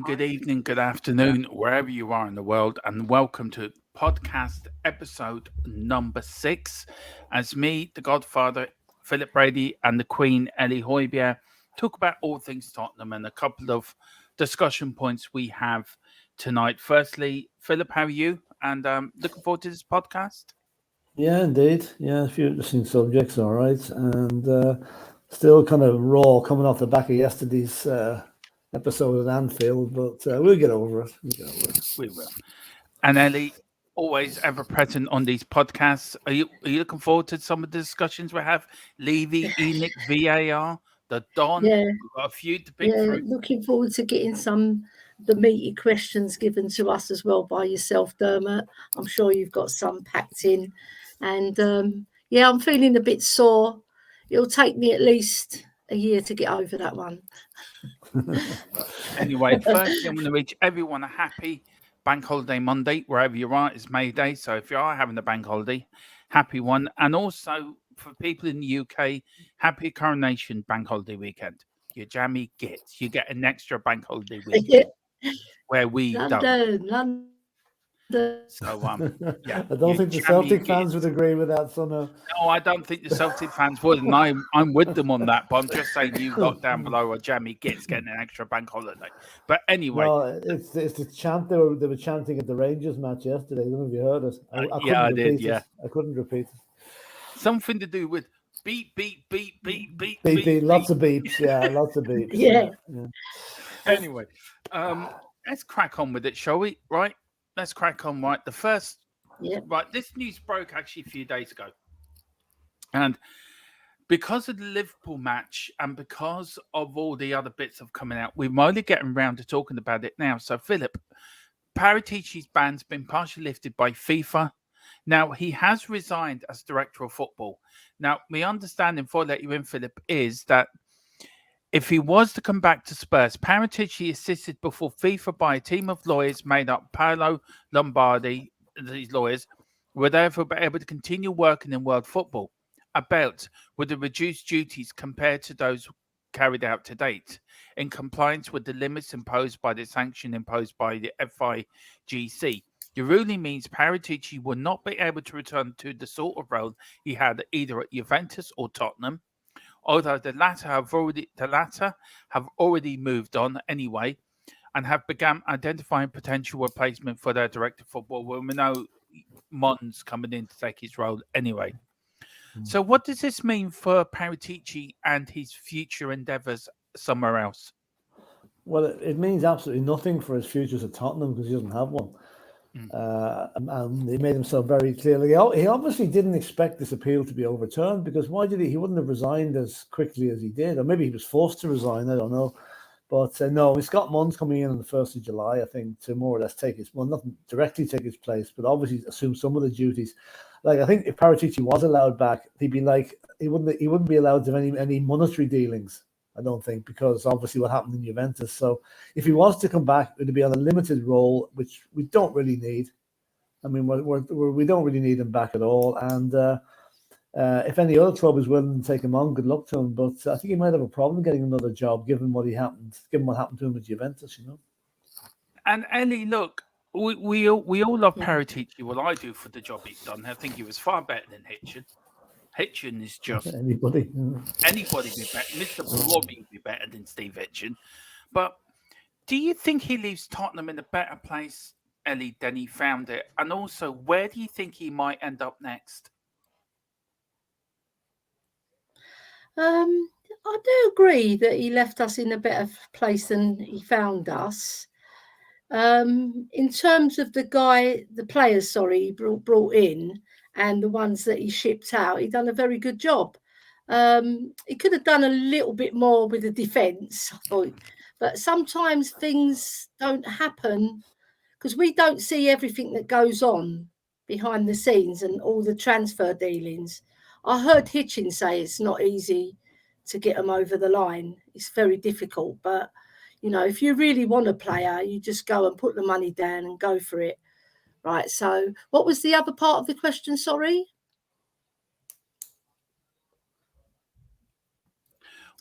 good evening, good afternoon, wherever you are in the world, and welcome to podcast episode number 6. As me, the Godfather, Philip Brady, and the Queen, Ellie Hoybier, talk about all things Tottenham and a couple of discussion points we have tonight. Firstly, Philip, how are you? And looking forward to this podcast. Yeah, indeed. Yeah, a few interesting subjects, all right. And still kind of raw coming off the back of yesterday's episode at Anfield, but we'll get over it. We will. And Ellie, always ever present on these podcasts. Are you looking forward to some of the discussions we have? Levy, Enoch, VAR, the Don. Yeah, We've got a few to pick yeah. through. Looking forward to getting some the meaty questions given to us as well by yourself, Dermot. I'm sure you've got some packed in, and yeah, I'm feeling a bit sore. It'll take me at least a year to get over that one. Anyway, firstly, I'm going to wish everyone a happy Bank Holiday Monday, wherever you are. It's May Day, so if you are having a bank holiday, happy one. And also for people in the UK, happy Coronation Bank Holiday weekend. Your jammy gets. You get an extra bank holiday weekend where we don't. London. So yeah, I don't think the Celtic fans would agree with that, so no. No, I don't think the Celtic fans would, and I'm with them on that. But I'm just saying, you got down below a jammy gets getting an extra bank holiday. But anyway, no, it's the chant they were chanting at the Rangers match yesterday. I don't know if you heard it. I did. Yeah, I couldn't repeat it. Something to do with beep beep beep beep beep beep beep. Lots of beeps. Yeah, lots of beeps. Yeah. Anyway, let's crack on with it, shall we? Right. Let's crack on, right? The first, right, this news broke actually a few days ago. And because of the Liverpool match and because of all the other bits of coming out, we're only getting around to talking about it now. So, Philip, Paratici's ban's been partially lifted by FIFA. Now, he has resigned as director of football. Now, my understanding, before I let you in, Philip, is that if he was to come back to Spurs, Paratici assisted before FIFA by a team of lawyers made up Paolo Lombardi. These lawyers were therefore able to continue working in world football, about with the reduced duties compared to those carried out to date, in compliance with the limits imposed by the sanction imposed by the FIGC. The ruling means Paratici will not be able to return to the sort of role he had either at Juventus or Tottenham, although the latter have already moved on anyway and have begun identifying potential replacement for their director of football. Well, we know Mon's coming in to take his role anyway. So what does this mean for Paratici and his future endeavours somewhere else? Well, it means absolutely nothing for his futures at Tottenham because he doesn't have one. And he made himself very clearly. He obviously didn't expect this appeal to be overturned because why did he? He wouldn't have resigned as quickly as he did, or maybe he was forced to resign. I don't know. But no, Scott Munn's coming in on the 1st of July, I think, to more or less take his, well, not directly take his place, but obviously assume some of the duties. Like, I think if Paratici was allowed back, he'd be like, he wouldn't be allowed to have any monetary dealings, I don't think, because obviously what happened in Juventus. So if he was to come back, it would be on a limited role, which we don't really need. I mean, we don't really need him back at all. And if any other club is willing to take him on, good luck to him. But I think he might have a problem getting another job, given what happened to him at Juventus, you know. And Ellie, look, we all love Paratici. Well, I do for the job he's done. I think he was far better than Hitchen. Hitchen is just anybody be better. Mr. Blobby would be better than Steve Hitchen. But do you think he leaves Tottenham in a better place, Ellie, than he found it? And also, where do you think he might end up next? I do agree that he left us in a better place than he found us. In terms of the players, he brought in and the ones that he shipped out, he done a very good job. He could have done a little bit more with the defence, I thought, but sometimes things don't happen because we don't see everything that goes on behind the scenes and all the transfer dealings. I heard Hitchens say it's not easy to get them over the line. It's very difficult, but you know, if you really want a player, you just go and put the money down and go for it. Right. So what was the other part of the question? Sorry.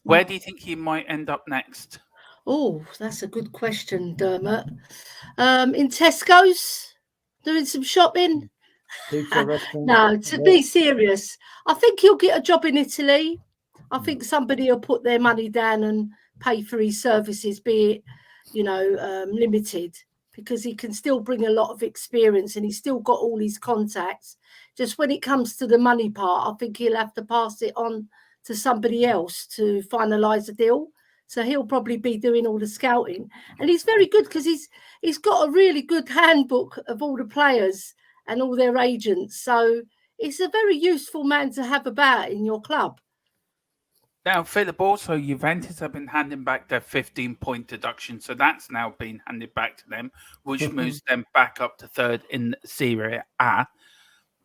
Where do you think he might end up next? Oh, that's a good question, Dermot. In Tesco's, doing some shopping. Pizza restaurant. No, to be serious, I think he'll get a job in Italy. I think somebody will put their money down and pay for his services, be it, limited, because he can still bring a lot of experience and he's still got all his contacts. Just when it comes to the money part, I think he'll have to pass it on to somebody else to finalise a deal. So he'll probably be doing all the scouting, and he's very good because he's got a really good handbook of all the players and all their agents. So it's a very useful man to have about in your club. Now, Philip, also Juventus have been handing back their 15-point deduction, so that's now been handed back to them, which moves them back up to third in Serie A.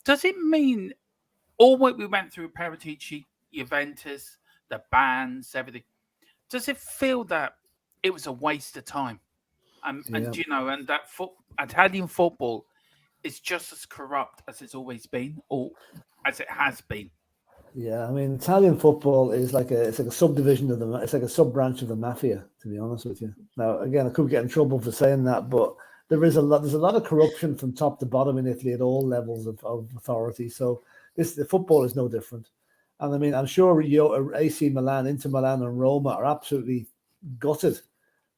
Does it mean all what we went through, Paratici, Juventus, the bans, everything, does it feel that it was a waste of time? And that Italian football is just as corrupt as it's always been, or as it has been. Yeah, I mean, Italian football is it's like a subdivision of it's like a sub branch of the mafia. To be honest with you, now again, I could get in trouble for saying that, but there's a lot of corruption from top to bottom in Italy at all levels of authority. So the football is no different. And I mean, I'm sure AC Milan, Inter Milan, and Roma are absolutely gutted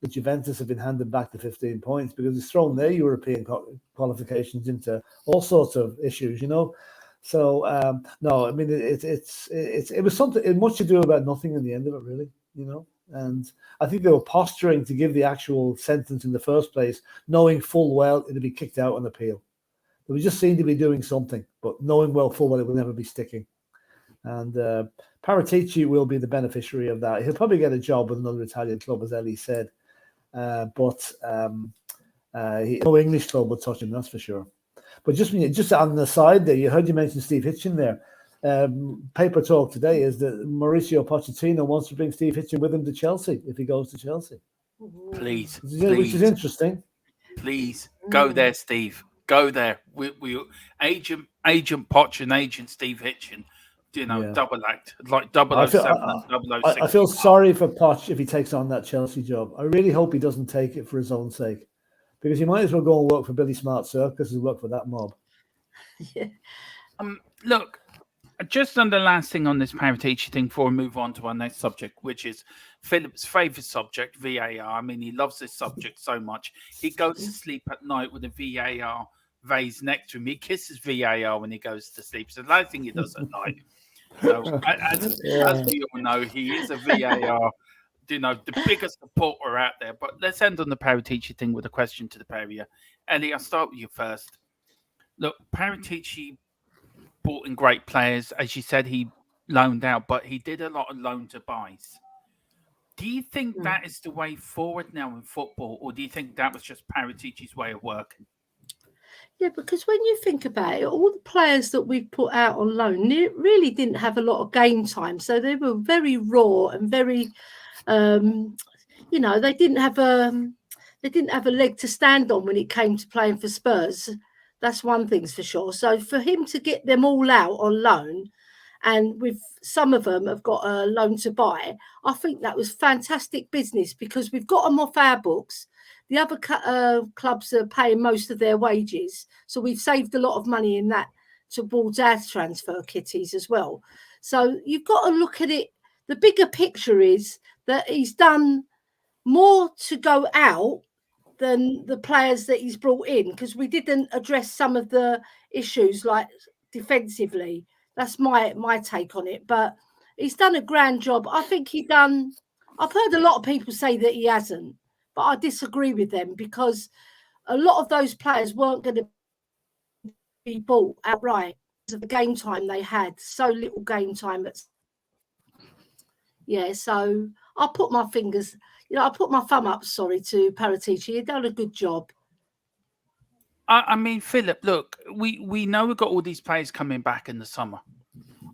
that Juventus have been handed back the 15 points because it's thrown their European qualifications into all sorts of issues, So no, I mean it was something much to do about nothing in the end of it, really, And I think they were posturing to give the actual sentence in the first place, knowing full well it'd be kicked out on appeal. They just seemed to be doing something, but knowing full well it will never be sticking. And Paratici will be the beneficiary of that. He'll probably get a job with another Italian club, as Ellie said, but no English club will touch him, that's for sure. But just on the side there, you heard you mention Steve Hitchen there. Paper talk today is that Mauricio Pochettino wants to bring Steve Hitchen with him to Chelsea if he goes to Chelsea. Please. Which is interesting. Please go there, Steve. Go there. We agent Poch and agent Steve Hitchen. Double act like 007 and 006. I feel sorry for Poch if he takes on that Chelsea job. I really hope he doesn't take it for his own sake, because he might as well go and work for Billy Smart Circus as work for that mob. Yeah. Look, just on the last thing on this Paratici thing before we move on to our next subject, which is Philip's favourite subject, VAR. I mean, he loves this subject so much. He goes to sleep at night with a VAR vase next to him. He kisses VAR when he goes to sleep. So the last thing he does at night. So, as we all know, he is a VAR, the biggest supporter out there. But let's end on the Paratici thing with a question to the pair of you. Ellie, I'll start with you first. Look, Paratici brought in great players. As you said, he loaned out, but he did a lot of loan to buys. Do you think that is the way forward now in football, or do you think that was just Paratici's way of working? Yeah, because when you think about it, all the players that we've put out on loan really didn't have a lot of game time. So they were very raw and very, they didn't have a leg to stand on when it came to playing for Spurs. That's one thing's for sure. So for him to get them all out on loan, and with some of them have got a loan to buy, I think that was fantastic business because we've got them off our books. The other clubs are paying most of their wages. So we've saved a lot of money in that towards our transfer kitties as well. So you've got to look at it. The bigger picture is that he's done more to go out than the players that he's brought in, because we didn't address some of the issues like defensively. That's my take on it. But he's done a grand job. I think I've heard a lot of people say that he hasn't. But I disagree with them because a lot of those players weren't going to be bought outright because of the game time they had. So little game time. So I'll put my fingers, I'll put my thumb up, to Paratici. He's done a good job. I mean, Philip, look, we know we've got all these players coming back in the summer.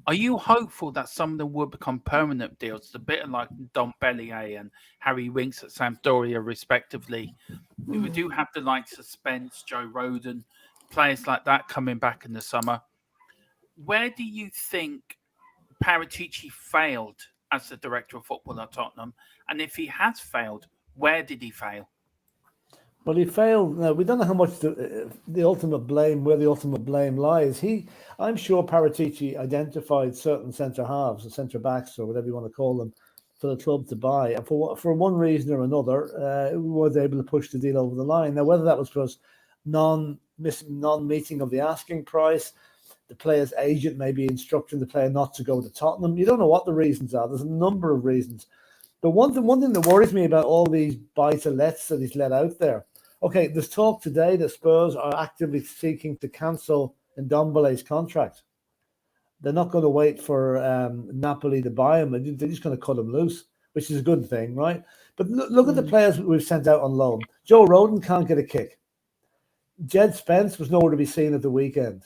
Are you hopeful that some of them will become permanent deals? A bit like Don Bellier and Harry Winks at Sampdoria, respectively. We do have the likes of Spence, Joe Rodon, players like that coming back in the summer. Where do you think Paratici failed as the director of football at Tottenham? And if he has failed, Where did he fail? Well, he failed. Now, we don't know how much the ultimate blame, where the ultimate blame lies. I'm sure Paratici identified certain centre halves or centre backs or whatever you want to call them for the club to buy, and for one reason or another, we weren't able to push the deal over the line. Now, whether that was because non-meeting of the asking price, the player's agent may be instructing the player not to go to Tottenham. You don't know what the reasons are. There's a number of reasons. But one thing that worries me about all these buy-to-lets that he's let out there. Okay, there's talk today that Spurs are actively seeking to cancel Ndombele's contract. They're not going to wait for Napoli to buy him. They're just going to cut him loose, which is a good thing, right? But look at the players we've sent out on loan. Joe Rodon can't get a kick. Jed Spence was nowhere to be seen at the weekend.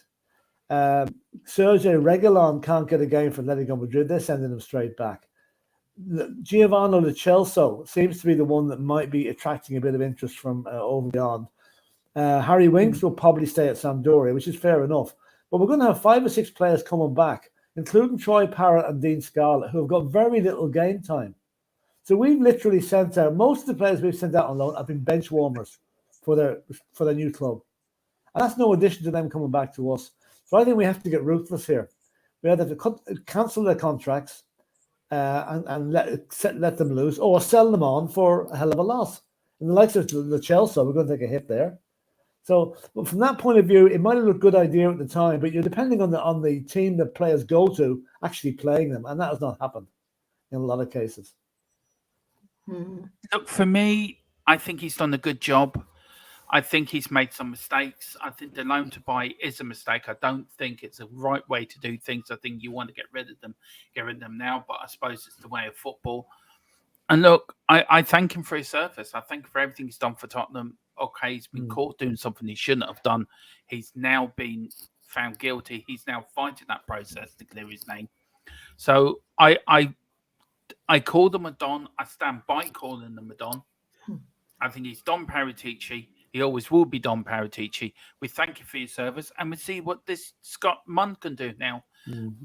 Sergio Reguilon can't get a game for Atletico Madrid. They're sending him straight back. Giovanni Lo Celso seems to be the one that might be attracting a bit of interest from over beyond. Harry Winks will probably stay at Sampdoria, which is fair enough. But we're going to have 5 or 6 players coming back, including Troy Parrott and Dean Scarlett, who have got very little game time. So we've literally sent out, most of the players we've sent out on loan have been bench warmers for their new club. And that's no addition to them coming back to us. So I think we have to get ruthless here. We either have to cancel their contracts and let them loose, or sell them on for a hell of a loss. And the likes of the Chelsea, we're going to take a hit there. So from that point of view, it might have looked a good idea at the time, but you're depending on the team that players go to actually playing them, and that has not happened in a lot of cases. Look, for me, I think he's done a good job. I think he's made some mistakes. I think the loan to buy is a mistake. I don't think it's a right way to do things. I think you want to get rid of them now, but I suppose it's the way of football. And look, I thank him for his service. I thank him for everything he's done for Tottenham. Okay, he's been caught doing something he shouldn't have done. He's now been found guilty. He's now fighting that process to clear his name. So I called him a Don. I stand by calling him a Don. I think he's Don Paratici. He always will be Don Paratici. We thank you for your service, and we see what this Scott Munn can do now.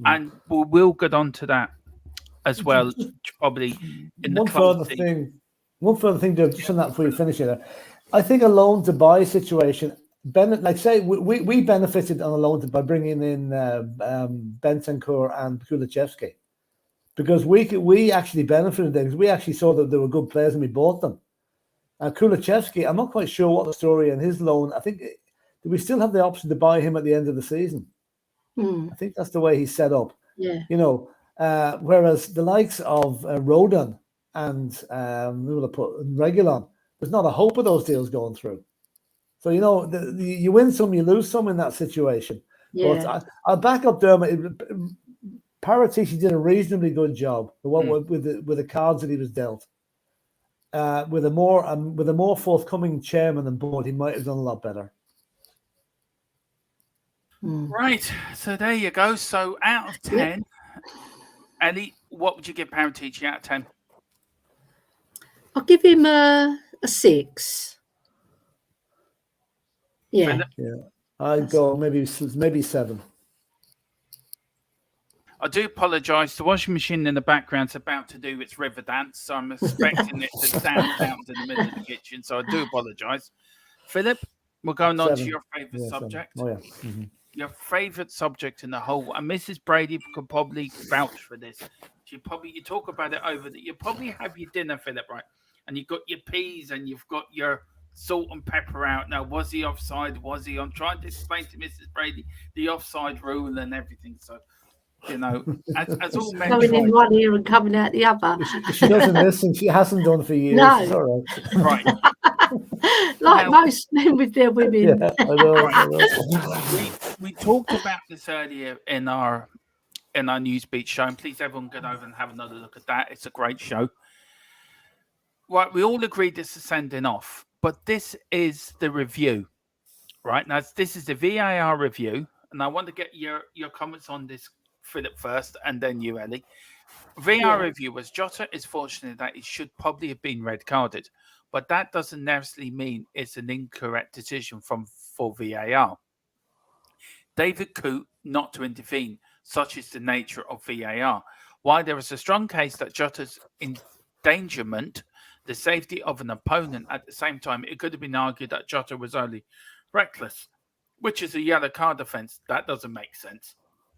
And we'll get on to that as well, probably in the One further thing, just on that before you finish it. I think a loan to buy situation, like say we benefited on a loan by bringing in Bentancur and Kulusevski, because we actually benefited there because we actually saw that they were good players and we bought them. Kulusevski, I'm not quite sure what the story in his loan. I think do we still have the option to buy him at the end of the season? I think that's the way he's set up. Yeah, whereas the likes of Rodon and Reguilon, there's not a hope of those deals going through. So you win some, you lose some in that situation. yeah. But I'll back up Dermot. Paratici did a reasonably good job with the cards that he was dealt. With a more forthcoming chairman and board, he might have done a lot better. Right. So there you go. So out of 10, Ellie, what would you give Paratici out of 10? I'll give him a 6. Yeah. I'd go maybe 7. I do apologise. The washing machine in the background's about to do its river dance, so I'm expecting it to dance out in the middle of the kitchen. So I do apologise. Philip, we're going on to your favourite subject. 7. Oh, yeah. Mm-hmm. Your favourite subject in the whole, and Mrs. Brady could probably vouch for this. You talk about it over that. You probably have your dinner, Philip, right? And you've got your peas and you've got your salt and pepper out. Now, was he offside? Was he on? Trying to explain to Mrs. Brady the offside rule and everything. So, as all men coming in one ear and coming out the other. She doesn't listen. She hasn't done for years. No. It's all right. Like most men with their women. Yeah, I know. We talked about this earlier in our Newsbeat show, and please everyone get over and have another look at that. It's a great show. Right, we all agreed this is sending off, but this is the review. Right, now this is the VAR review, and I want to get your comments on this, Philip, first, and then you, Ellie. VAR review was Jota is fortunate that he should probably have been red carded, but that doesn't necessarily mean it's an incorrect decision for VAR. David Coote not to intervene, such is the nature of VAR. While there is a strong case that Jota's endangerment, the safety of an opponent. At the same time, it could have been argued that Jota was only reckless, which is a yellow card offence. That doesn't make sense.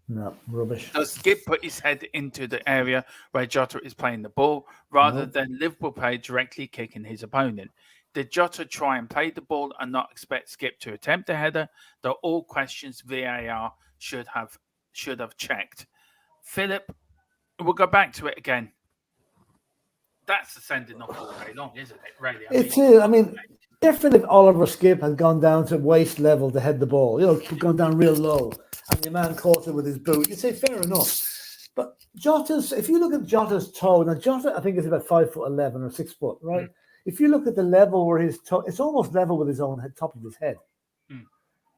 No, rubbish. Does Skip put his head into the area where Jota is playing the ball rather than Liverpool player directly kicking his opponent? Did Jota try and play the ball and not expect Skip to attempt a header? They're all questions VAR should have checked. Philip, we'll go back to it again. That's a sending off all day long, isn't it? Really? I mean, different if Oliver Skip had gone down to waist level to head the ball, gone down real low, and your man caught it with his boot. You'd say fair enough. But if you look at Jota's toe, now Jota, I think, is about 5'11" or 6 foot, right? If you look at the level where his toe, it's almost level with his own head, top of his head.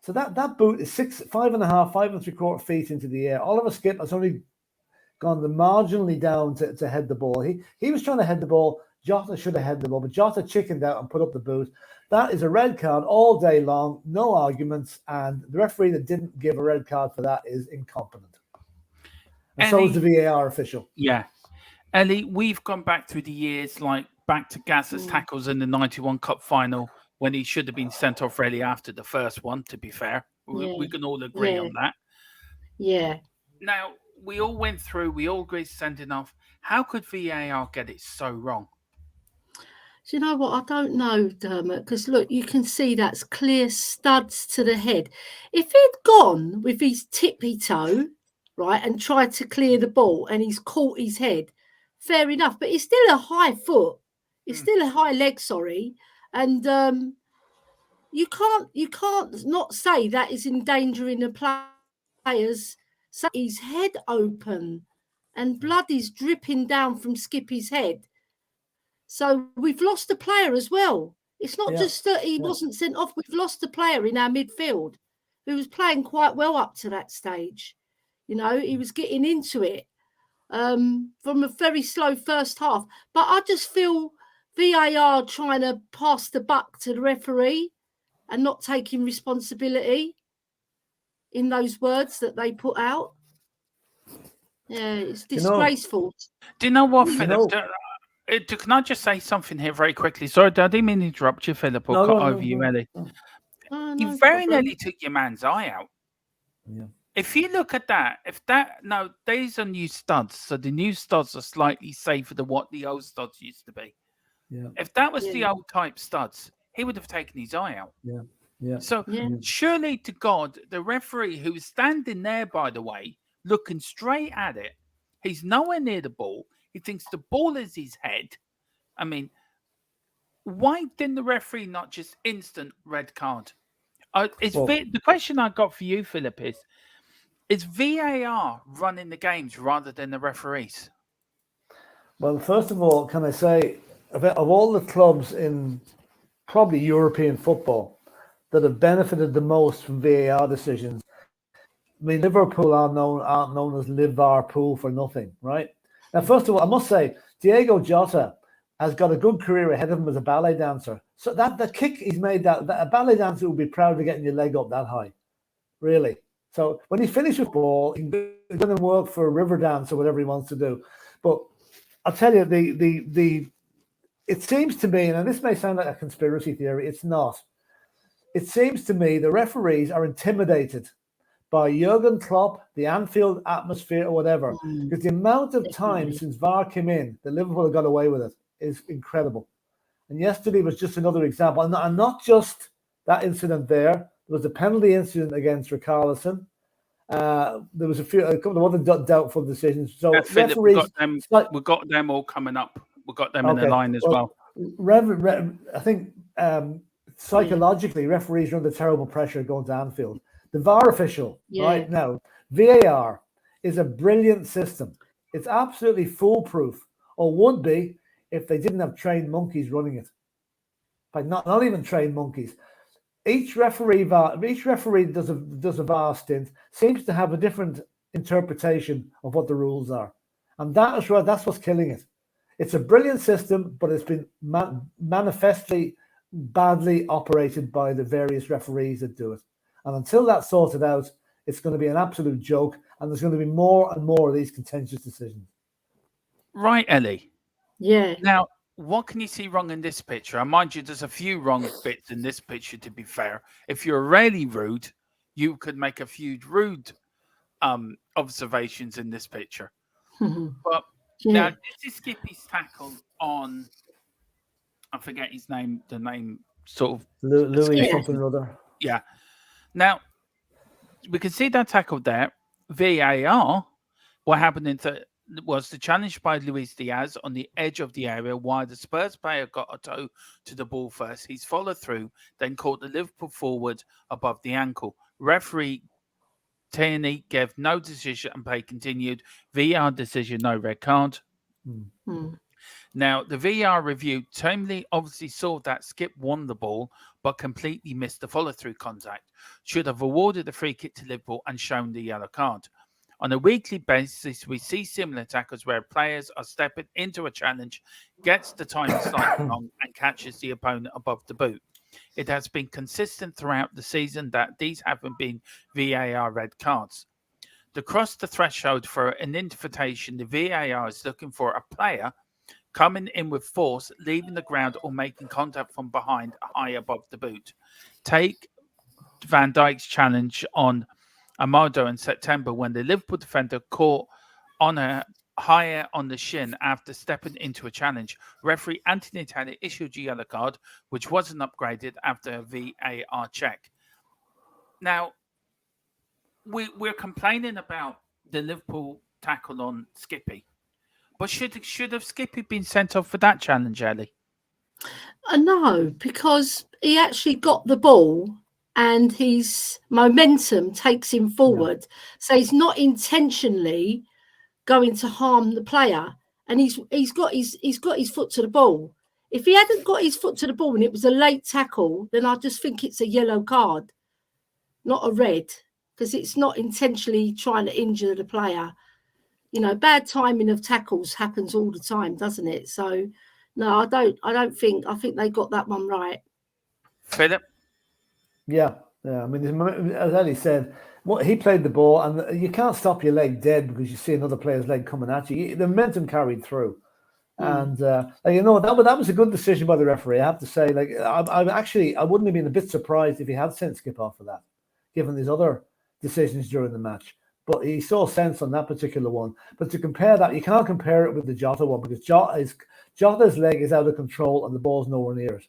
So that boot is 5.5, 5.75 feet into the air. Oliver Skip has only gone marginally down to head the ball. He was trying to head the ball. Jota should have had the ball, but Jota chickened out and put up the boot. That is a red card all day long, no arguments, and the referee that didn't give a red card for that is incompetent. And so is the VAR official. Yeah. Ellie, we've gone back through the years, like back to Gazza's tackles in the 91 Cup final when he should have been sent off really after the first one, to be fair. We can all agree on that. Yeah. Now, we all went through, we all agreed sending off. How could VAR get it so wrong? Do you know what? I don't know, Dermot, because look, you can see that's clear studs to the head. If he'd gone with his tippy toe, right, and tried to clear the ball and he's caught his head, fair enough, but it's still a high foot. It's still a high leg, sorry. And you can't not say that is endangering the players. So his head open and blood is dripping down from Skippy's head. So we've lost a player as well. It's not just that he wasn't sent off. We've lost a player in our midfield who was playing quite well up to that stage. He was getting into it from a very slow first half. But I just feel VAR trying to pass the buck to the referee and not taking responsibility in those words that they put out. Yeah, it's disgraceful. Do you know what, Philip? Can I just say something here very quickly? Sorry, I didn't mean to interrupt you, Philip, or cut over you, Ellie. You very nearly took your man's eye out. Yeah. If you look at that, these are new studs, so the new studs are slightly safer than what the old studs used to be. Yeah. If that was the old type studs, he would have taken his eye out. Yeah. Yeah. So surely to God, the referee who is standing there, by the way, looking straight at it, he's nowhere near the ball. He thinks the ball is his head. I mean, why didn't the referee not just instant red card? The question I got for you, Philip, is VAR running the games rather than the referees? Well, first of all, can I say, of all the clubs in probably European football that have benefited the most from VAR decisions, I mean, Liverpool aren't known as Liverpool for nothing, right? Now, first of all, I must say, Diego Jota has got a good career ahead of him as a ballet dancer. So that the kick he's made, that a ballet dancer will be proud of getting your leg up that high, really. So when he finishes with ball, he's going to work for Riverdance or whatever he wants to do. But I'll tell you, it seems to me, and this may sound like a conspiracy theory, it's not. It seems to me the referees are intimidated by Jurgen Klopp, the Anfield atmosphere, or whatever. Because the amount of time since VAR came in that Liverpool have got away with it is incredible. And yesterday was just another example. And not just that incident there. There was a penalty incident against Richarlison. There was a couple of other doubtful decisions. So Philip, we've got them all coming up. We've got them in the line as well. I think psychologically, referees are under terrible pressure going to Anfield. The VAR official right now, VAR, is a brilliant system. It's absolutely foolproof, or would be if they didn't have trained monkeys running it. But not even trained monkeys. Each referee does a VAR stint seems to have a different interpretation of what the rules are, and that's what's killing it. It's a brilliant system, but it's been manifestly badly operated by the various referees that do it. And until that's sorted out, it's going to be an absolute joke, and there's going to be more and more of these contentious decisions. Right, Ellie? Yeah. Now, what can you see wrong in this picture? And mind you, there's a few wrong bits in this picture, to be fair. If you're really rude, you could make a few rude observations in this picture. But now, this is Skippy's tackle on, I forget his name, the name sort of... Louis something or other. Yeah. Now, we can see that tackle there. VAR, what happened was the challenge by Luis Diaz on the edge of the area while the Spurs player got a toe to the ball first. He's followed through, then caught the Liverpool forward above the ankle. Referee Tierney gave no decision and play continued. VAR decision, no red card. Now, the VAR review tamely obviously saw that Skip won the ball, but completely missed the follow-through contact. Should have awarded the free kick to Liverpool and shown the yellow card. On a weekly basis, we see similar tackles where players are stepping into a challenge, gets the timing slightly wrong, and catches the opponent above the boot. It has been consistent throughout the season that these haven't been VAR red cards. To cross the threshold for an invitation, the VAR is looking for a player coming in with force, leaving the ground or making contact from behind high above the boot. Take Van Dijk's challenge on Amado in September when the Liverpool defender caught on a higher on the shin after stepping into a challenge. Referee Anthony Taylor issued a yellow card, which wasn't upgraded after a VAR check. Now, we're complaining about the Liverpool tackle on Skippy. But should have Skippy been sent off for that challenge, Ellie? No, because he actually got the ball and his momentum takes him forward. Yeah. So he's not intentionally going to harm the player. And he's got his foot to the ball. If he hadn't got his foot to the ball and it was a late tackle, then I just think it's a yellow card, not a red, because it's not intentionally trying to injure the player. You know, bad timing of tackles happens all the time, doesn't it? So, no, I think they got that one right. Philip? Yeah. I mean, as Eddie said, he played the ball, and you can't stop your leg dead because you see another player's leg coming at you. The momentum carried through. And, that was a good decision by the referee, I have to say. Like, I wouldn't have been a bit surprised if he had sent Skip off for that, given his other decisions during the match. But he saw sense on that particular one. But to compare that, you can't compare it with the Jota one because Jota's leg is out of control and the ball's nowhere near it.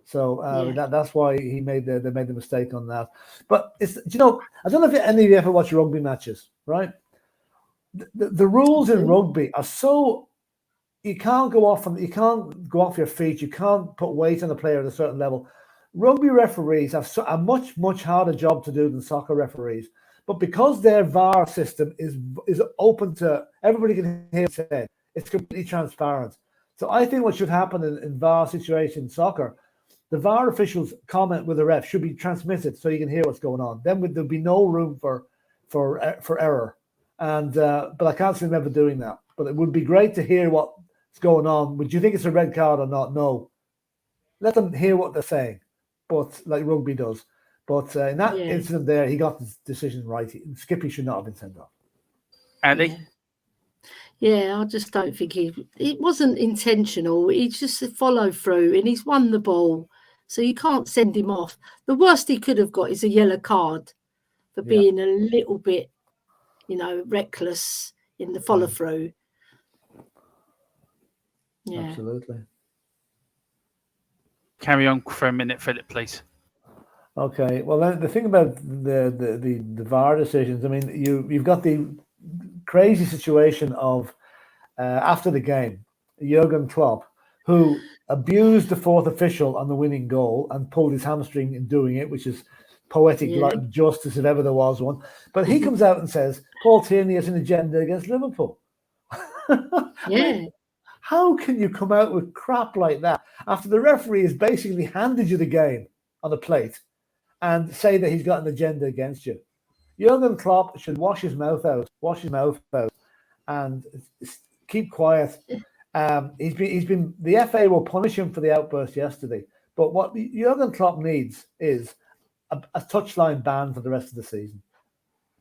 So that's why they made the mistake on that. But I don't know if any of you ever watch rugby matches, right? The rules in rugby are so you can't go off your feet. You can't put weight on a player at a certain level. Rugby referees have a much harder job to do than soccer referees. But because their VAR system is open to everybody can hear what it's said, it's completely transparent. So I think what should happen in VAR situation in soccer, the VAR officials' comment with the ref should be transmitted so you can hear what's going on. Then there'll be no room for error. And but I can't see them ever doing that. But it would be great to hear what's going on. Would you think it's a red card or not? No. Let them hear what they're saying, but like rugby does. But in that incident there, he got the decision right. Skippy should not have been sent off. Andy? Yeah, I just don't think it wasn't intentional. He's just a follow through and he's won the ball. So you can't send him off. The worst he could have got is a yellow card for being a little bit, reckless in the follow through. Yeah. Absolutely. Carry on for a minute, Philip, please. Okay. Well, then the thing about the VAR decisions, I mean, you've got the crazy situation of after the game, Jurgen Klopp, who abused the fourth official on the winning goal and pulled his hamstring in doing it, which is poetic justice if ever there was one. But he comes out and says Paul Tierney has an agenda against Liverpool. How can you come out with crap like that after the referee has basically handed you the game on a plate and say that he's got an agenda against you? Jurgen Klopp should wash his mouth out, and keep quiet. He's been. The FA will punish him for the outburst yesterday, but what Jurgen Klopp needs is a touchline ban for the rest of the season.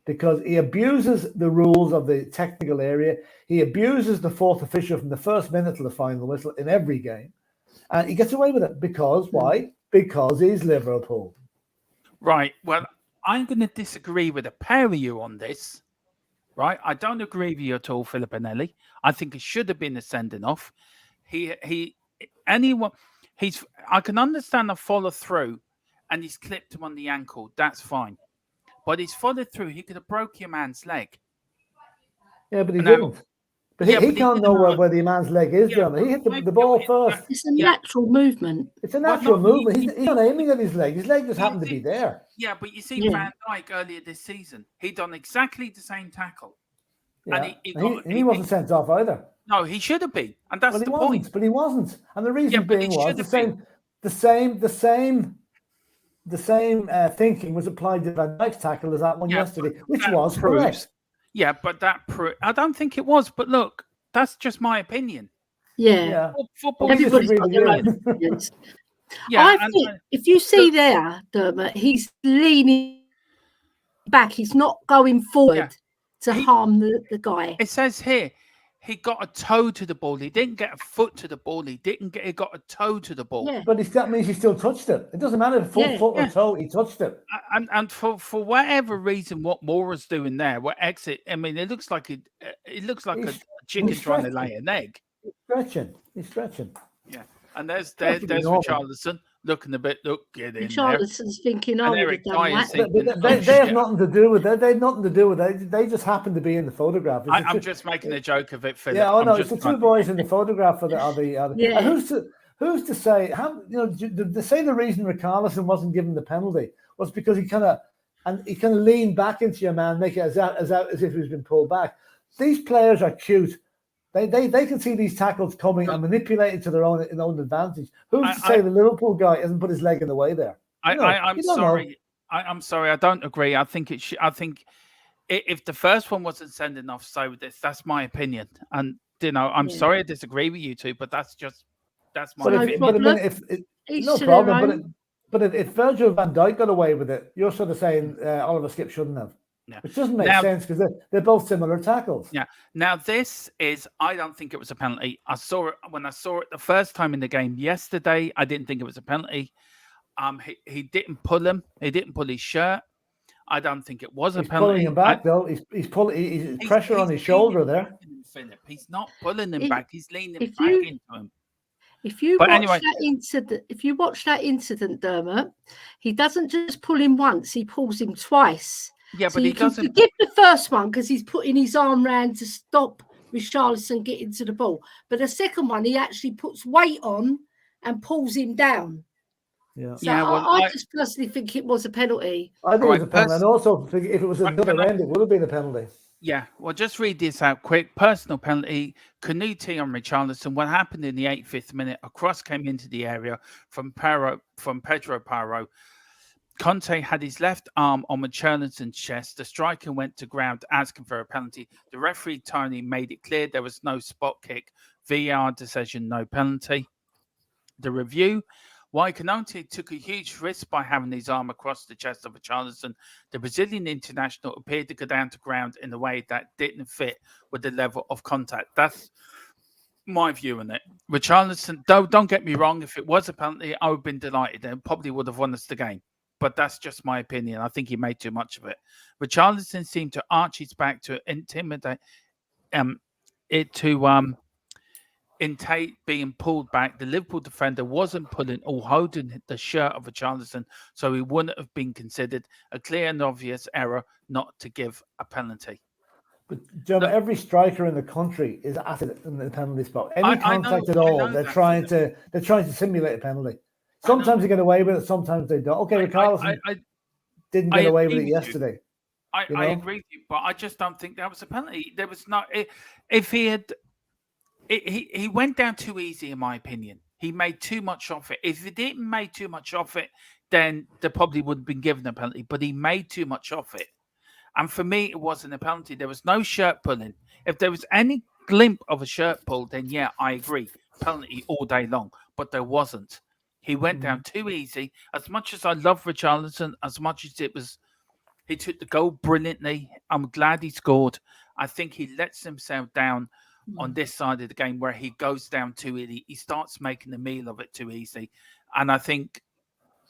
because he abuses the rules of the technical area. He abuses the fourth official from the first minute to the final whistle in every game. And he gets away with it because why? Because he's Liverpool. Right. Well, I'm going to disagree with a pair of you on this. Right. I don't agree with you at all, Filipinelli. I think it should have been a sending off. I can understand a follow through and he's clipped him on the ankle. That's fine. But he's followed through. He could have broke your man's leg. Yeah, but he didn't. But he can't know where the man's leg is. He hit the ball first. It's a natural movement. It's a natural movement. He's not aiming at his leg. His leg just happened to be there. Yeah, but you see Van Dijk earlier this season. He done exactly the same tackle. Yeah. And he wasn't sent off either. No, he should have been. And that's the point. But he wasn't. And the reason being was the same thinking was applied to Van Dijk's tackle as that one yesterday, which was correct. Yeah, but I don't think it was. But look, that's just my opinion. Yeah. Football. Everybody's got their own opinions. I think if you see there, Dermot, he's leaning back. He's not going forward to harm the guy. It says here, he got a toe to the ball. He didn't get a foot to the ball. He got a toe to the ball. Yeah. But that means he still touched it. It doesn't matter if foot or toe, he touched it. And for whatever reason, what Mora's doing there, what exit? I mean, it looks like a chicken trying to lay an egg. He's stretching. Yeah. And there's Richarlison looking a bit. Get in Richarlison's thinking, "Oh, Eric they have nothing to do with it. They have nothing to do with it. They just happen to be in the photograph. I'm just making a joke of it, Philip. Yeah, oh no, it's the two boys in the photograph of the. Yeah. Who's to say? How they say the reason Richarlison wasn't given the penalty was because he kind of leaned back into your man, make it as if he's been pulled back. These players are cute. They can see these tackles coming and manipulate it to their own advantage. Who's to say the Liverpool guy hasn't put his leg in the way there? I'm sorry. I'm sorry. I don't agree. I think it should. I think if the first one wasn't sending off, so with this, that's my opinion. And I'm sorry I disagree with you two, but that's my opinion. No problem. But if Virgil van Dijk got away with it, you're sort of saying Oliver Skip shouldn't have. Yeah. Which doesn't make sense because they're both similar tackles. Yeah. Now I don't think it was a penalty. When I saw it the first time in the game yesterday. I didn't think it was a penalty. He didn't pull him. He didn't pull his shirt. I don't think it was a penalty. Pulling him back though. He's pressure on his shoulder there. Philip, he's not pulling him back. He's leaning back into him. If you watch that incident, Dermot, he doesn't just pull him once; he pulls him twice. Yeah, but he doesn't forgive the first one because he's putting his arm round to stop Richarlison getting to the ball. But the second one, he actually puts weight on and pulls him down. Yeah. So I just personally think it was a penalty. I think it was a penalty, and also if it was another end, it would have been a penalty. Yeah, well, just read this out quick. Personal penalty, Canute on Richarlison. What happened in the 85th minute? A cross came into the area from Pedro Porro. Conte had his left arm on Richarlison's chest. The striker went to ground asking for a penalty. The referee, Tony, made it clear there was no spot kick. VAR decision, no penalty. The review, while Canute took a huge risk by having his arm across the chest of Richarlison, the Brazilian international appeared to go down to ground in a way that didn't fit with the level of contact. That's my view on it. Richarlison, don't get me wrong, if it was a penalty, I would have been delighted and probably would have won us the game. But that's just my opinion. I think he made too much of it. Richarlison seemed to arch his back to intimidate Tate being pulled back. The Liverpool defender wasn't pulling or holding the shirt of Richarlison, so he wouldn't have been considered a clear and obvious error not to give a penalty. But Joe, every striker in the country is at it in the penalty spot. Any contact at all, they're trying to simulate a penalty. Sometimes they get away with it, sometimes they don't. Okay, Richarlison didn't get away with it yesterday. I agree with you, but I just don't think that was a penalty. There was not. If he had, he went down too easy, in my opinion. He made too much of it. If he didn't make too much of it, then they probably would have been given a penalty. But he made too much of it, and for me, it wasn't a penalty. There was no shirt pulling. If there was any glimpse of a shirt pull, then yeah, I agree, penalty all day long. But there wasn't. He went down too easy. As much as I love Richarlison, as much as it was He took the goal brilliantly. I'm glad he scored. I think he lets himself down on this side of the game where he goes down too easy. He starts making a meal of it too easy. And I think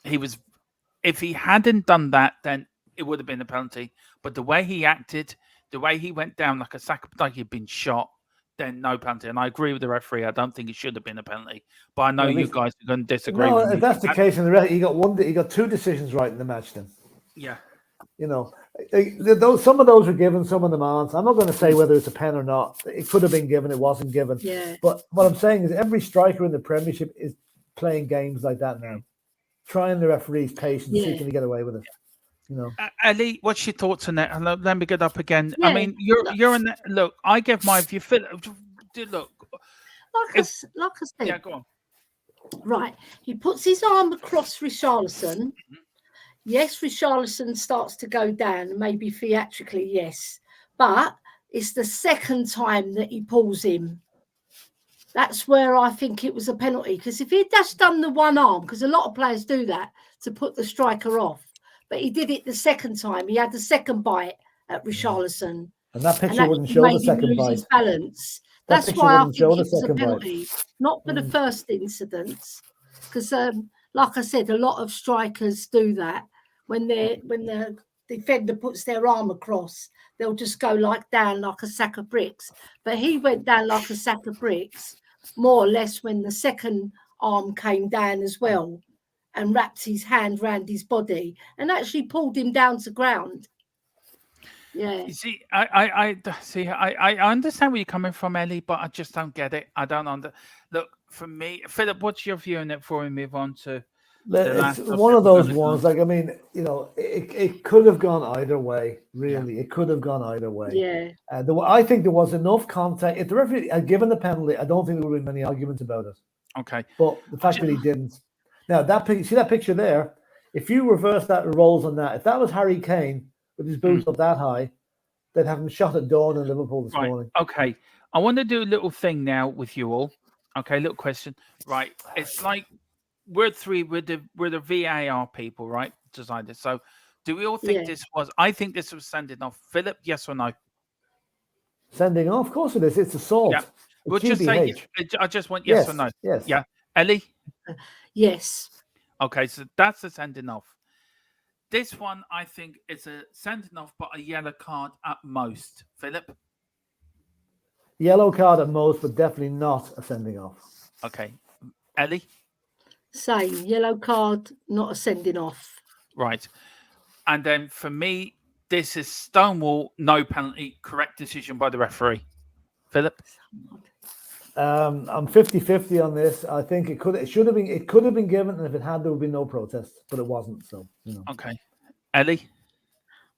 if he hadn't done that, then it would have been a penalty. But the way he acted, the way he went down like a sack, like he'd been shot, then no penalty. And I agree with the referee. I don't think it should have been a penalty. But I know you guys are going to disagree. No, if that's the case, he got two decisions right in the match. Then, yeah, some of those were given, some of them aren't. I'm not going to say whether it's a pen or not. It could have been given. It wasn't given. Yeah. But what I'm saying is, every striker in the Premiership is playing games like that now, trying the referee's patience, seeking to get away with it. Ali, what's your thoughts on that? And let me get up again. Yeah, I mean, you're in that. Look, I give my view. Look, like I said. Yeah, go on. Right, he puts his arm across Richarlison. Yes, Richarlison starts to go down, maybe theatrically, yes, but it's the second time that he pulls him. That's where I think it was a penalty, because if he'd just done the one arm, because a lot of players do that to put the striker off. But he did it the second time. He had the second bite at Richarlison. And that picture wouldn't show the second bite. His balance. That's why I think it was a penalty, not for the first incident. Because, like I said, a lot of strikers do that. When the defender puts their arm across, they'll just go down like a sack of bricks. But he went down like a sack of bricks, more or less, when the second arm came down as well, and wrapped his hand around his body and actually pulled him down to ground. Yeah. You see, I understand where you're coming from, Ellie, but I just don't get it. I don't Look, for me, Philip, what's your view on it before we move on to it's one of those ones? Like, I mean, it could have gone either way. Really, it could have gone either way. Yeah. I think there was enough contact. If the referee had given the penalty, I don't think there would have been many arguments about it. Okay. But the fact that he didn't. Now, see that picture there? If you reverse that and rolls on that, if that was Harry Kane with his boots up that high, they'd have him shot at dawn in Liverpool this morning. Okay. I want to do a little thing now with you all. Okay, little question. Right. It's like we're the VAR people, right? Decided. So do we all think this was? I think this was sending off. Philip, yes or no? Sending off? Of course it is. It's assault. Yeah. We'll just say, I just want yes or no. Yes. Yeah. Ellie? Yes. Okay, so that's a sending off. This one, I think, is a sending off, but a yellow card at most. Philip? Yellow card at most, but definitely not a sending off. Okay. Ellie? Same. Yellow card, not a sending off. Right. And then for me, this is Stonewall, no penalty, correct decision by the referee. Philip? I'm 50-50 on this. I think it could have been given, and if it had, there would be no protest, but it wasn't. So, Okay. Ellie?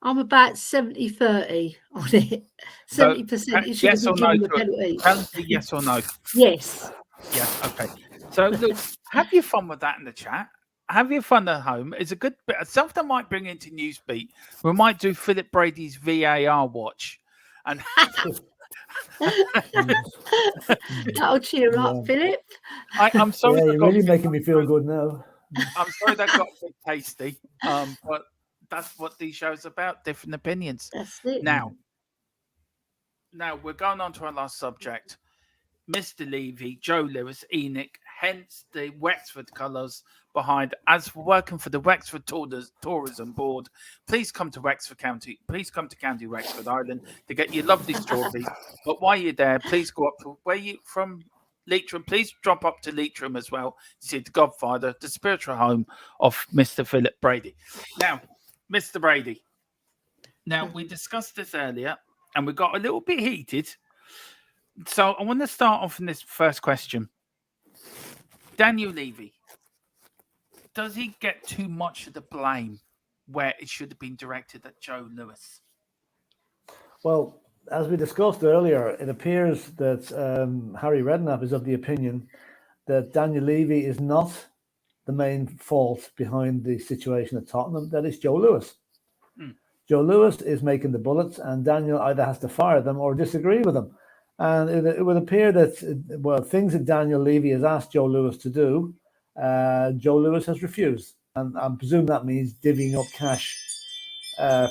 I'm about 70-30 on it. 70%. You should have been given the penalty. Penalty, yes or no? Yes. Yeah. Okay. So look, have your fun with that in the chat. Have your fun at home. It's a good bit of stuff that might bring into Newsbeat. We might do Philip Brady's VAR watch, and that'll cheer up, Philip. I'm sorry. Yeah, you're really making me feel good now. I'm sorry that got a bit tasty, but that's what these shows are about, different opinions. That's it. Now we're going on to our last subject. Mr. Levy, Joe Lewis, Enoch, hence the Wexford colours behind. As we're working for the Wexford Tourism Board, please come to Wexford County. Please come to County Wexford Island to get your lovely strawberries. But while you're there, please go up to where you from, Leitrim. Please drop up to Leitrim as well. See the Godfather, the spiritual home of Mr. Philip Brady. Now, Mr. Brady. Now, we discussed this earlier, and we got a little bit heated. So I want to start off in this first question. Daniel Levy, does he get too much of the blame where it should have been directed at Joe Lewis? Well, as we discussed earlier, it appears that Harry Redknapp is of the opinion that Daniel Levy is not the main fault behind the situation at Tottenham. That is Joe Lewis. Joe Lewis is making the bullets, and Daniel either has to fire them or disagree with them. And it would appear that, things that Daniel Levy has asked Joe Lewis to do, Joe Lewis has refused. And I presume that means divvying up cash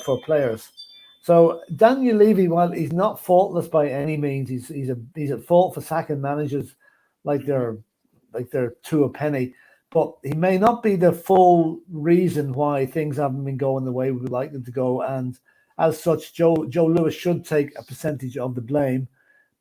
for players. So Daniel Levy, while he's not faultless by any means, he's at fault for sacking managers like they're two a penny. But he may not be the full reason why things haven't been going the way we would like them to go. And as such, Joe Lewis should take a percentage of the blame.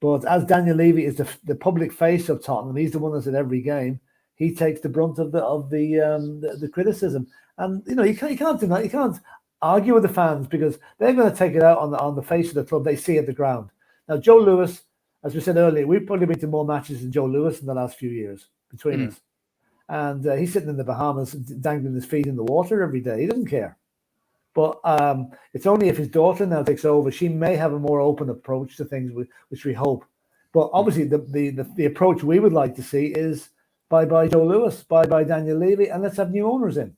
But as Daniel Levy is the public face of Tottenham, he's the one that's at every game. He takes the brunt of the criticism. And you can't deny, you can't argue with the fans because they're going to take it out on the face of the club they see at the ground. Now, Joe Lewis, as we said earlier, we've probably been to more matches than Joe Lewis in the last few years between us. And he's sitting in the Bahamas dangling his feet in the water every day. He doesn't care. But it's only if his daughter now takes over, she may have a more open approach to things, which we hope. But obviously, the approach we would like to see is bye-bye Joe Lewis, bye-bye Daniel Levy, and let's have new owners in.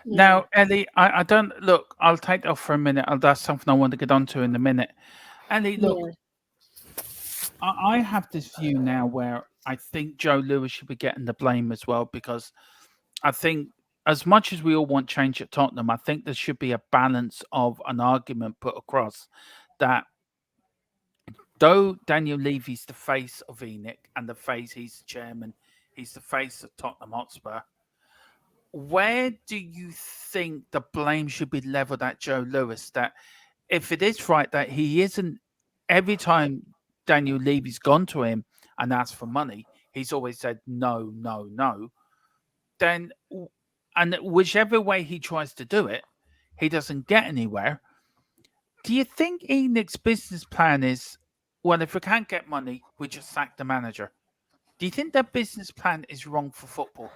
Now, Ellie, I don't look. I'll take that off for a minute. That's something I want to get onto in a minute. Ellie, look, I have this view now where I think Joe Lewis should be getting the blame as well, because I think as much as we all want change at Tottenham, I think there should be a balance of an argument put across that though Daniel Levy's the face of ENIC and he's the chairman, he's the face of Tottenham Hotspur. Where do you think the blame should be leveled at Joe Lewis? That if it is right that he isn't, every time Daniel Levy's gone to him and asked for money, he's always said no, no, no. Then, and whichever way he tries to do it, he doesn't get anywhere. Do you think ENIC's business plan is, well, if we can't get money, we just sack the manager? Do you think that business plan is wrong for football?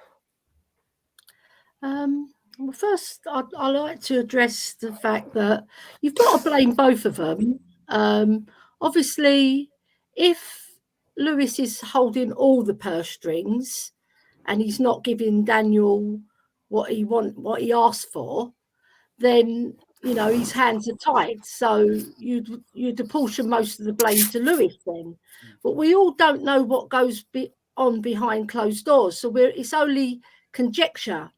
Well, first, I'd like to address the fact that you've got to blame both of them. Obviously, if Lewis is holding all the purse strings and he's not giving Daniel what he asked for, then his hands are tied. So you'd apportion most of the blame to Lewis then. But we all don't know what goes on behind closed doors, so it's only conjecture.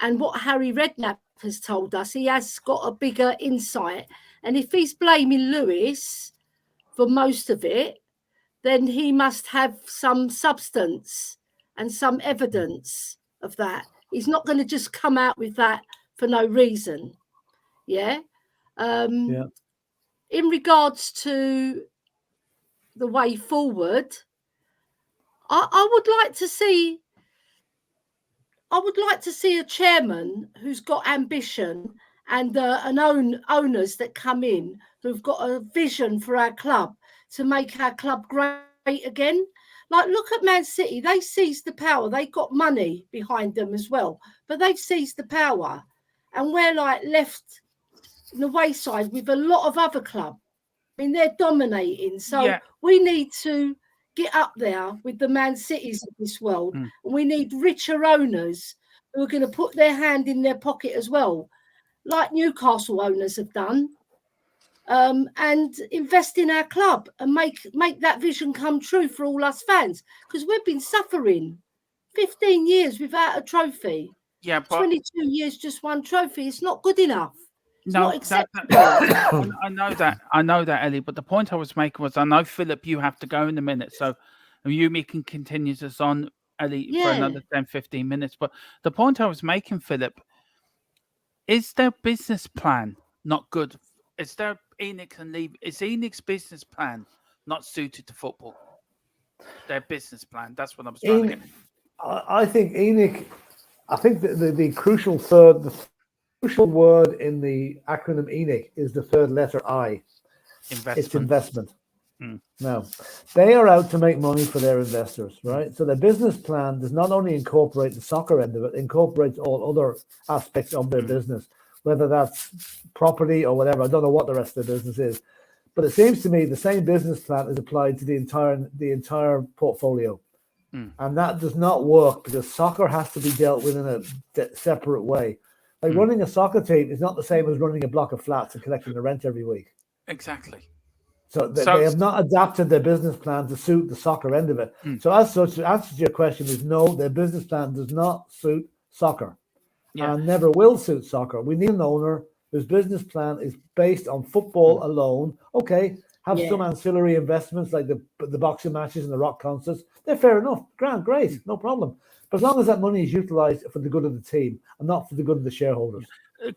And what Harry Redknapp has told us, he has got a bigger insight. And if he's blaming Lewis for most of it, then he must have some substance and some evidence of that. He's not going to just come out with that for no reason. Yeah. In regards to the way forward, I would like to see a chairman who's got ambition and owners that come in who've got a vision for our club to make our club great again. Like, look at Man City. They seized the power. They got money behind them as well, but they've seized the power. And we're left in the wayside with a lot of other clubs. I mean, they're dominating. So we need to get up there with the Man Cities of this world. And we need richer owners who are going to put their hand in their pocket as well, like Newcastle owners have done, and invest in our club and make that vision come true for all us fans, because we've been suffering 15 years without a trophy. Yeah, but 22 years just one trophy. It's not good enough. It's no, not acceptable. I know that, Ellie. But the point I was making was, I know, Philip, you have to go in a minute, so Yumi can continue this on, Ellie, for another 10, 15 minutes. But the point I was making, Philip, is their business plan not good? Is their ENIC and Levy? Is ENIC's business plan not suited to football? Their business plan. That's what I was trying to get. I think ENIC. I think the crucial word in the acronym ENIC is the third letter I. Investment. It's investment. Now, they are out to make money for their investors, right? So their business plan does not only incorporate the soccer end of it, incorporates all other aspects of their business, whether that's property or whatever. I don't know what the rest of the business is. But it seems to me the same business plan is applied to the entire portfolio. And that does not work, because soccer has to be dealt with in a separate way. Like running a soccer team is not the same as running a block of flats and collecting the rent every week. Exactly. So they have not adapted their business plan to suit the soccer end of it. So as such, the answer to your question is no, their business plan does not suit soccer. and never will suit soccer. We need an owner whose business plan is based on football alone. Okay, have some ancillary investments like the boxing matches and the rock concerts. They're fair enough. Great, no problem. But as long as that money is utilised for the good of the team and not for the good of the shareholders.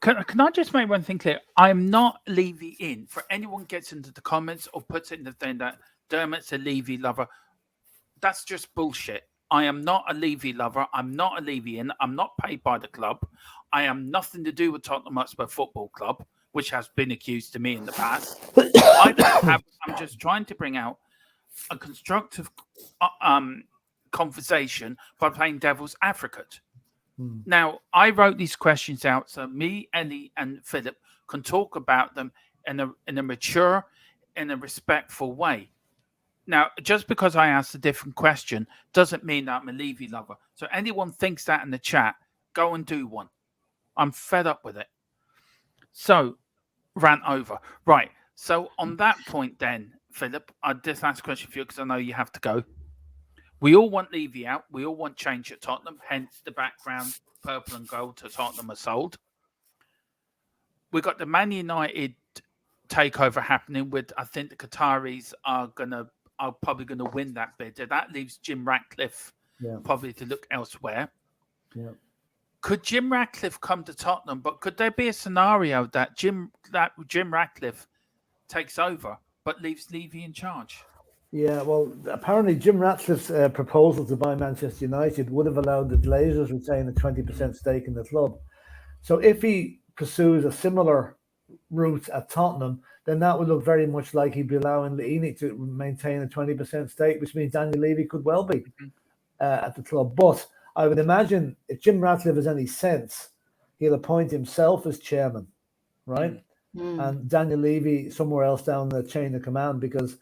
Can I just make one thing clear? I'm not Levy in. For anyone gets into the comments or puts it in the thing that Dermot's a Levy lover, that's just bullshit. I am not a Levy lover. I'm not a Levy in. I'm not paid by the club. I am nothing to do with Tottenham Hotspur Football Club, which has been accused to me in the past. I'm just trying to bring out a constructive conversation by playing devil's advocate. Now, I wrote these questions out so me, Ellie, and Philip can talk about them in a mature, in a respectful way. Now, just because I asked a different question doesn't mean that I'm a Levy lover. So anyone thinks that in the chat, go and do one. I'm fed up with it. So, rant over. Right. So on that point then, Philip, I just asked a question for you because I know you have to go. We all want Levy out. We all want change at Tottenham. Hence the background, purple and gold to Tottenham are sold. We've got the Man United takeover happening with, I think the Qataris are probably going to win that bid. That leaves Jim Ratcliffe probably to look elsewhere. Yeah. Could Jim Ratcliffe come to Tottenham? But could there be a scenario that Jim Ratcliffe takes over but leaves Levy in charge? Yeah, well, apparently Jim Ratcliffe's proposal to buy Manchester United would have allowed the Glazers to retain a 20% stake in the club. So if he pursues a similar route at Tottenham, then that would look very much like he'd be allowing ENIC to maintain a 20% stake, which means Daniel Levy could well be at the club. But I would imagine if Jim Ratcliffe has any sense, he'll appoint himself as chairman, right? And Daniel Levy somewhere else down the chain of command, because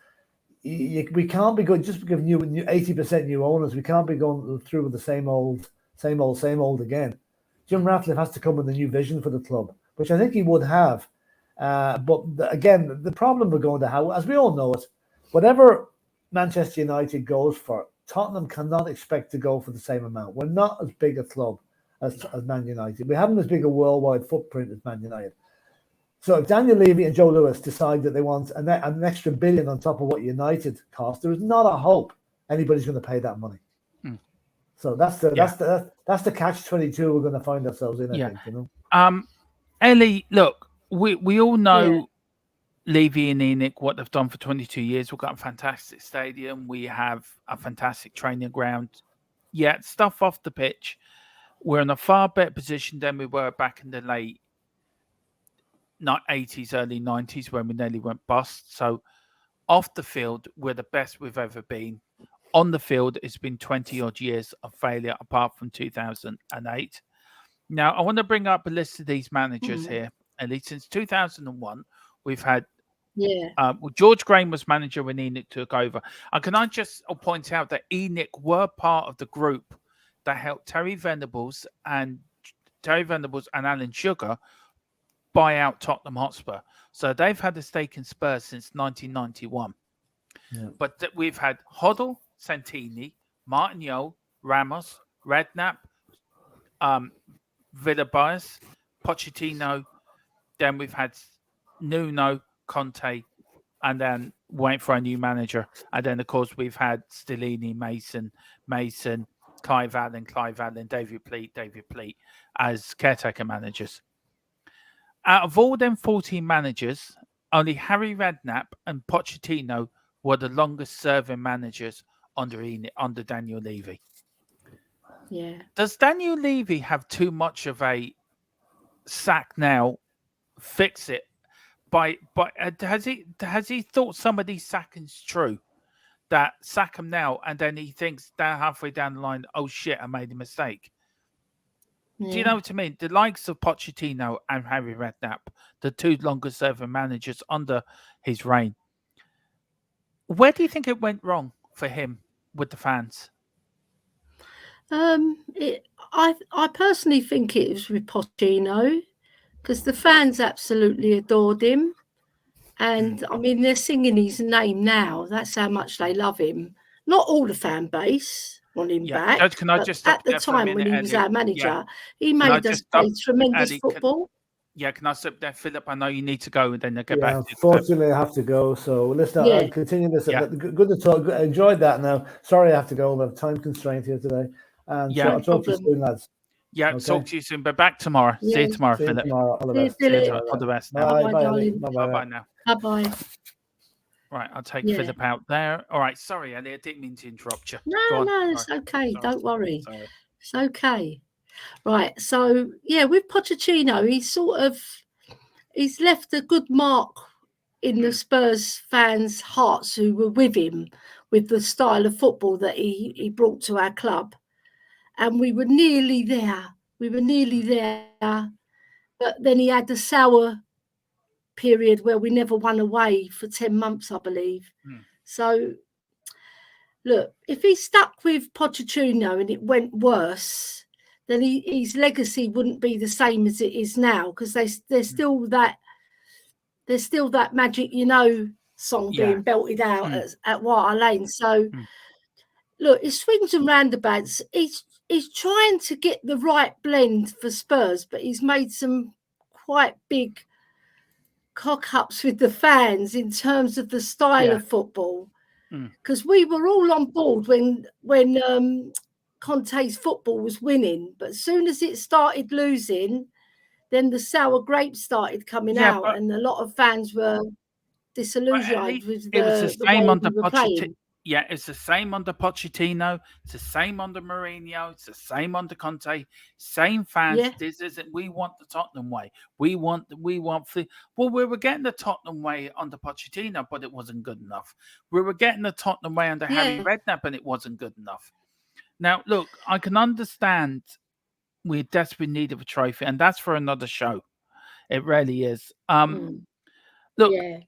we can't be going just because new 80% new owners. We can't be going through with the same old again. Jim Ratcliffe has to come with a new vision for the club, which I think he would have. But again, the problem we're going to have, as we all know it, whatever Manchester United goes for, Tottenham cannot expect to go for the same amount. We're not as big a club as Man United. We haven't as big a worldwide footprint as Man United. So if Daniel Levy and Joe Lewis decide that they want an extra $1 billion on top of what United cost, there is not a hope anybody's going to pay that money. So that's the catch-22 we're going to find ourselves in. I think, you know. Ellie, look, we all know Levy and ENIC, what they've done for 22 years. We've got a fantastic stadium. We have a fantastic training ground. Yeah, stuff off the pitch. We're in a far better position than we were back in the late 80s, early 90s when we nearly went bust. So off the field, we're the best we've ever been. On the field, it's been 20 odd years of failure apart from 2008. Now, I want to bring up a list of these managers here. At least since 2001, we've had George Graham was manager when ENIC took over. And can I just point out that ENIC were part of the group that helped Terry Venables and Alan Sugar buy out Tottenham Hotspur. So they've had a stake in Spurs since 1991. But we've had Hoddle, Santini, Martin Jol, Ramos, Redknapp, Villa-Bias, Pochettino. Then we've had Nuno, Conte, and then waiting for a new manager. And then, of course, we've had Stellini, Mason, Clive Allen, David Pleat as caretaker managers. Out of all them 14 managers, only Harry Redknapp and Pochettino were the longest-serving managers under Daniel Levy. Yeah. Does Daniel Levy have too much of a sack now? Fix it. Has he thought some of these sackings true? That sack him now, and then he thinks halfway down the line, oh shit, I made a mistake. Do you know what I mean? The likes of Pochettino and Harry Redknapp, the two longest-serving managers under his reign. Where do you think it went wrong for him with the fans? I personally think it was with Pochettino because the fans absolutely adored him. And, I mean, they're singing his name now. That's how much they love him. not all the fan base want him back. Judge, can I just stop at the there for a time when minute, he was Ellie? our manager, he Can I made us just stop, play tremendous Ellie? football. Can I stop there, Philip? I know you need to go, and then I'll get Yeah, back to you. unfortunately, I have to go. So listen, Yeah. I'll continue this. Yeah. Good to talk. I enjoyed that. Now, sorry, I have to go. We have a time constraint here today. And Yeah. I'll talk to you soon, lads. Yeah, Okay. talk to you soon. But back tomorrow. See you tomorrow, See you Philip. tomorrow. All the See you, best. Philip. All the best. Now. Bye, Bye, bye, darling. Bye now. Bye-bye. Right, I'll take Yeah. Philip out there. All right, sorry, Ellie, I didn't mean to interrupt you. No, it's okay. Sorry. Don't worry. Sorry. It's okay. Right. So yeah, with Pochettino, he's left a good mark in the Spurs fans' hearts who were with him with the style of football that he brought to our club. And we were nearly there. But then he had the sour period where we never won away for 10 months, I believe. So look, if he stuck with Pochettino and it went worse, then his legacy wouldn't be the same as it is now, because there's still that magic, song being belted out at White Hart Lane. So look, it swings and roundabouts. He's trying to get the right blend for Spurs, but he's made some quite big cock-ups with the fans in terms of the style of football. Because we were all on board when Conte's football was winning, but as soon as it started losing, then the sour grapes started coming out, and a lot of fans were disillusioned with the way we were playing. Yeah, it's the same under Pochettino. It's the same under Mourinho. It's the same under Conte. Same fans. Yeah. This isn't. We want the Tottenham way. We want. We were getting the Tottenham way under Pochettino, but it wasn't good enough. We were getting the Tottenham way under Harry Redknapp, and it wasn't good enough. Now, look, I can understand we're desperately in need of a trophy, and that's for another show. It really is. Look. Yeah.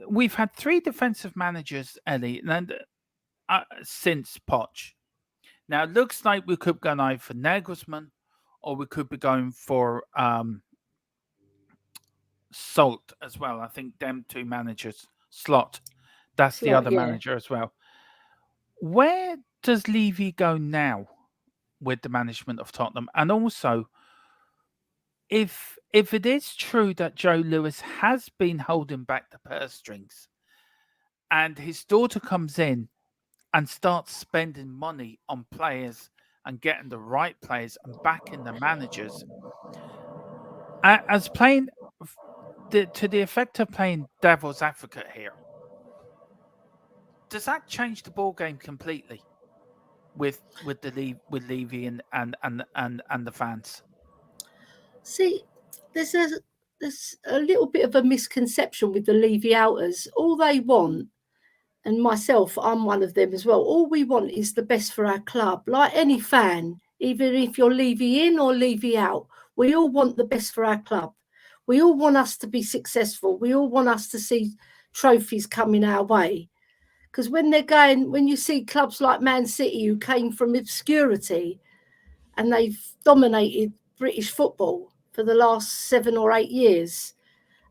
We've had 3 defensive managers, Ellie, and since Poch. Now it looks like we could go either for Nagelsmann, or we could be going for Salt as well. I think them 2 managers. Slot, that's the other manager as well. Where does Levy go now with the management of Tottenham? And also, if it is true that Joe Lewis has been holding back the purse strings, and his daughter comes in and starts spending money on players and getting the right players and backing the managers, as playing to the effect of playing devil's advocate here, does that change the ball game completely with Levy and the fans? See, there's a little bit of a misconception with the Levy outers. All they want, and myself, I'm one of them as well, all we want is the best for our club. Like any fan, even if you're Levy in or Levy out, we all want the best for our club. We all want us to be successful. We all want us to see trophies coming our way. Because when you see clubs like Man City, who came from obscurity and they've dominated British football for the last 7 or 8 years,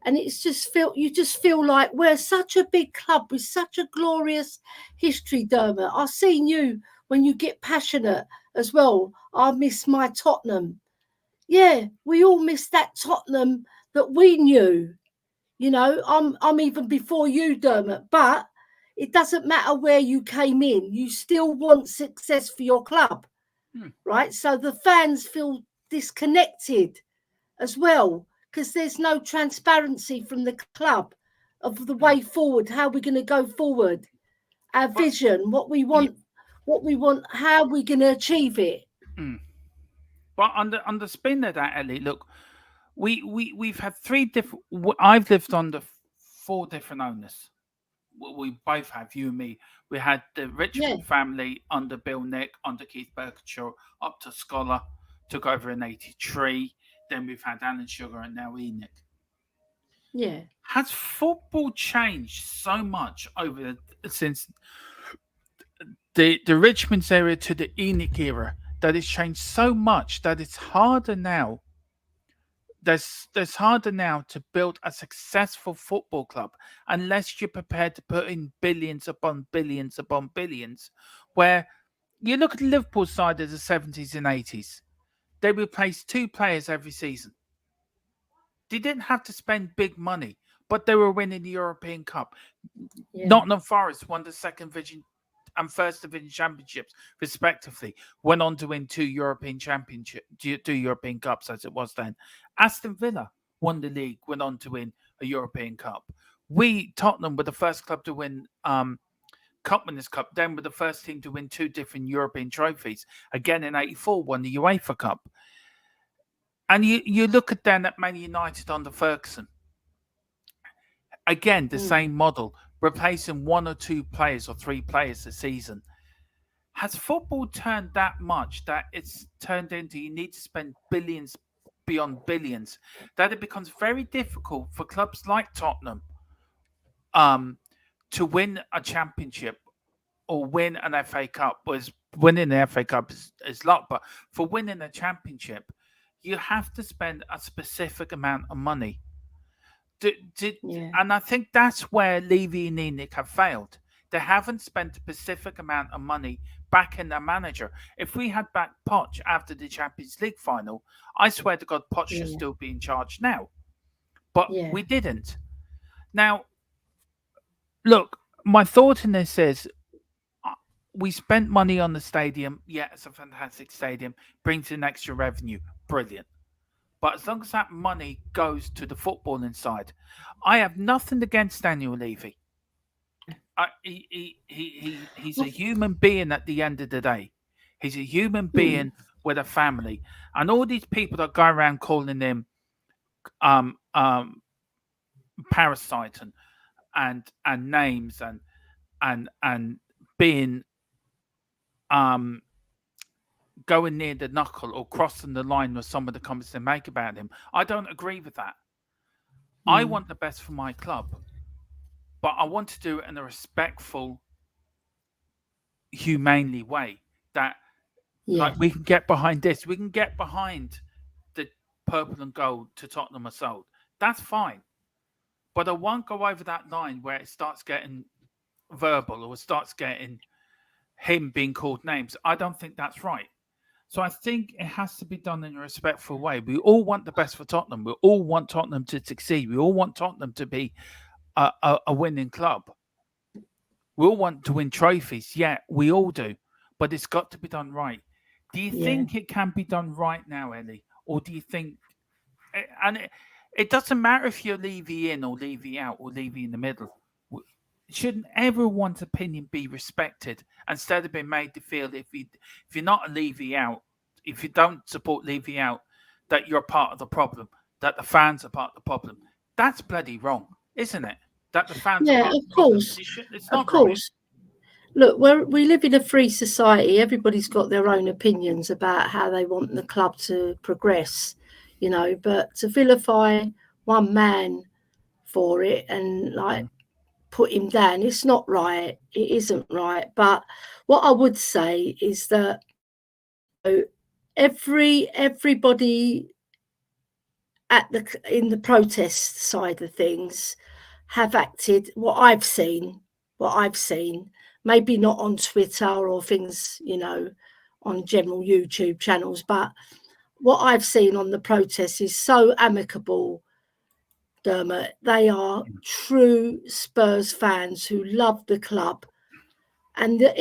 and you just feel like we're such a big club with such a glorious history. Dermot, I've seen you when you get passionate as well. I miss my Tottenham. Yeah, we all miss that Tottenham that we knew. I'm even before you, Dermot, but it doesn't matter where you came in, you still want success for your club, right? So the fans feel disconnected as well, because there's no transparency from the club of the way forward, how we're going to go forward, our vision, what we want, how we're going to achieve it. But on the spin of that, Ellie, look, we've had 3 different. I've lived under 4 different owners. We both have, you and me. We had the Richmond family under Bill Nick, under Keith Burkitt, up to Scholar, took over in '83. Then we've had Alan Sugar and now Enoch. Yeah. Has football changed so much since the Richmond era to the Enoch era, that it's changed so much that it's harder now there's harder now to build a successful football club unless you're prepared to put in billions upon billions upon billions. Where you look at the Liverpool side of the 70s and 80s, they replaced 2 players every season. They didn't have to spend big money, but they were winning the European Cup. Yeah. Nottingham Forest won the second division and first division championships, respectively. Went on to win 2 European Cups, as it was then. Aston Villa won the league, went on to win a European Cup. Tottenham, were the first club to win Cup Winners' Cup, then were the first team to win 2 different European trophies. Again, in '84, won the UEFA Cup. And you look at then at Man United under Ferguson. Again, the same model, replacing 1 or 2 players or 3 players a season. Has football turned that much that it's turned into you need to spend billions beyond billions, that it becomes very difficult for clubs like Tottenham to win a championship or win an FA Cup? Was winning the FA Cup is luck, but for winning a championship, you have to spend a specific amount of money. And I think that's where Levy and ENIC have failed. They haven't spent a specific amount of money backing their manager. If we had backed Poch after the Champions League final, I swear to God, Poch should still be in charge now. But we didn't. Now, look, my thought in this is we spent money on the stadium. Yeah, it's a fantastic stadium. Brings in extra revenue. Brilliant. But as long as that money goes to the footballing side, I have nothing against Daniel Levy. He's a human being at the end of the day. He's a human being with a family. And all these people that go around calling him parasite and names and being going near the knuckle or crossing the line with some of the comments they make about him, I don't agree with that. I want the best for my club, but I want to do it in a respectful, humanely way that like we can get behind this. We can get behind the purple and gold to Tottenham are sold. That's fine. But I won't go over that line where it starts getting verbal or it starts getting him being called names. I don't think that's right. So I think it has to be done in a respectful way. We all want the best for Tottenham. We all want Tottenham to succeed. We all want Tottenham to be a winning club. We all want to win trophies. Yeah, we all do. But it's got to be done right. Do you think it can be done right now, Ellie? Or do you think... And it doesn't matter if you're Levy in or Levy out or Levy in the middle. Shouldn't everyone's opinion be respected instead of being made to feel if you're not a Levy out, if you don't support Levy out, that you're part of the problem, that the fans are part of the problem? That's bloody wrong, isn't it? That the fans are part of the problem. It's not right. Look, we live in a free society. Everybody's got their own opinions about how they want the club to progress, you know, but to vilify one man for it and put him down, it's not right. It isn't right. But what I would say is that everybody in the protest side of things have acted, what I've seen, maybe not on Twitter or things, you know, on general YouTube channels, but what I've seen on the protests is so amicable, Dermot. They are true Spurs fans who love the club, and the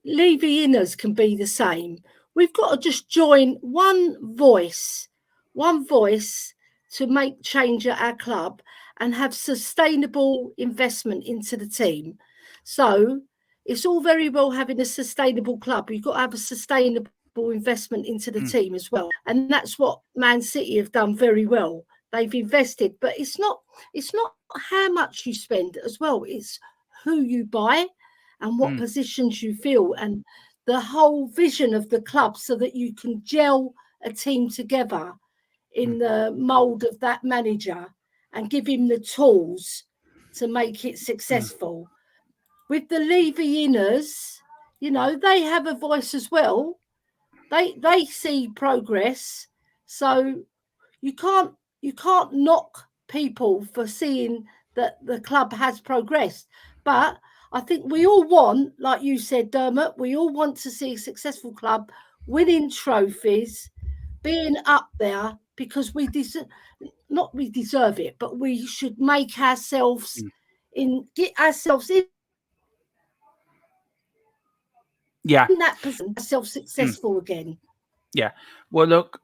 Levy inners can be the same. We've got to just join one voice to make change at our club and have sustainable investment into the team. So it's all very well having a sustainable club. You've got to have a sustainable investment into the team as well. And that's what Man City have done very well. They've invested, but it's not how much you spend as well. It's who you buy and what positions you fill and the whole vision of the club so that you can gel a team together in the mould of that manager and give him the tools to make it successful. With the Levy inners, you know, they have a voice as well. They see progress. So you can't you can't knock people for seeing that the club has progressed. But I think we all want, like you said, Dermot, we all want to see a successful club winning trophies, being up there, because we deserve it, but we should make ourselves get ourselves in that position, ourselves successful again. Yeah. Well, look,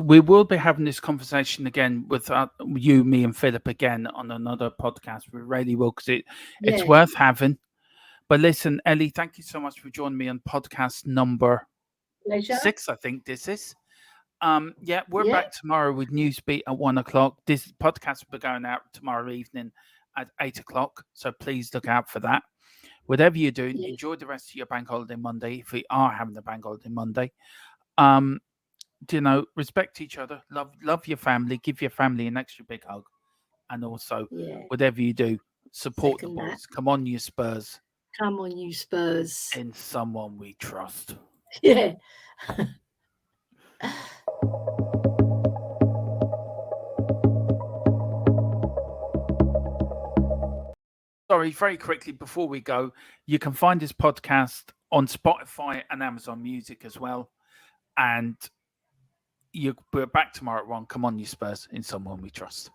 we will be having this conversation again with you, me, and Philip again on another podcast. We really will, because it's worth having. But listen, Ellie, thank you so much for joining me on podcast number 6. I think this is. We're back tomorrow with Newsbeat at 1:00. This podcast will be going out tomorrow evening at 8:00. So please look out for that. Whatever you're doing, enjoy the rest of your bank holiday Monday. If we are having the bank holiday Monday. Respect each other, love your family, give your family an extra big hug, and also whatever you do, support the boys. Come on, you Spurs. Come on, you Spurs. In someone we trust. Yeah. Sorry, very quickly before we go, you can find this podcast on Spotify and Amazon Music as well. And we're back tomorrow at 1. Come on, you Spurs, in someone we trust.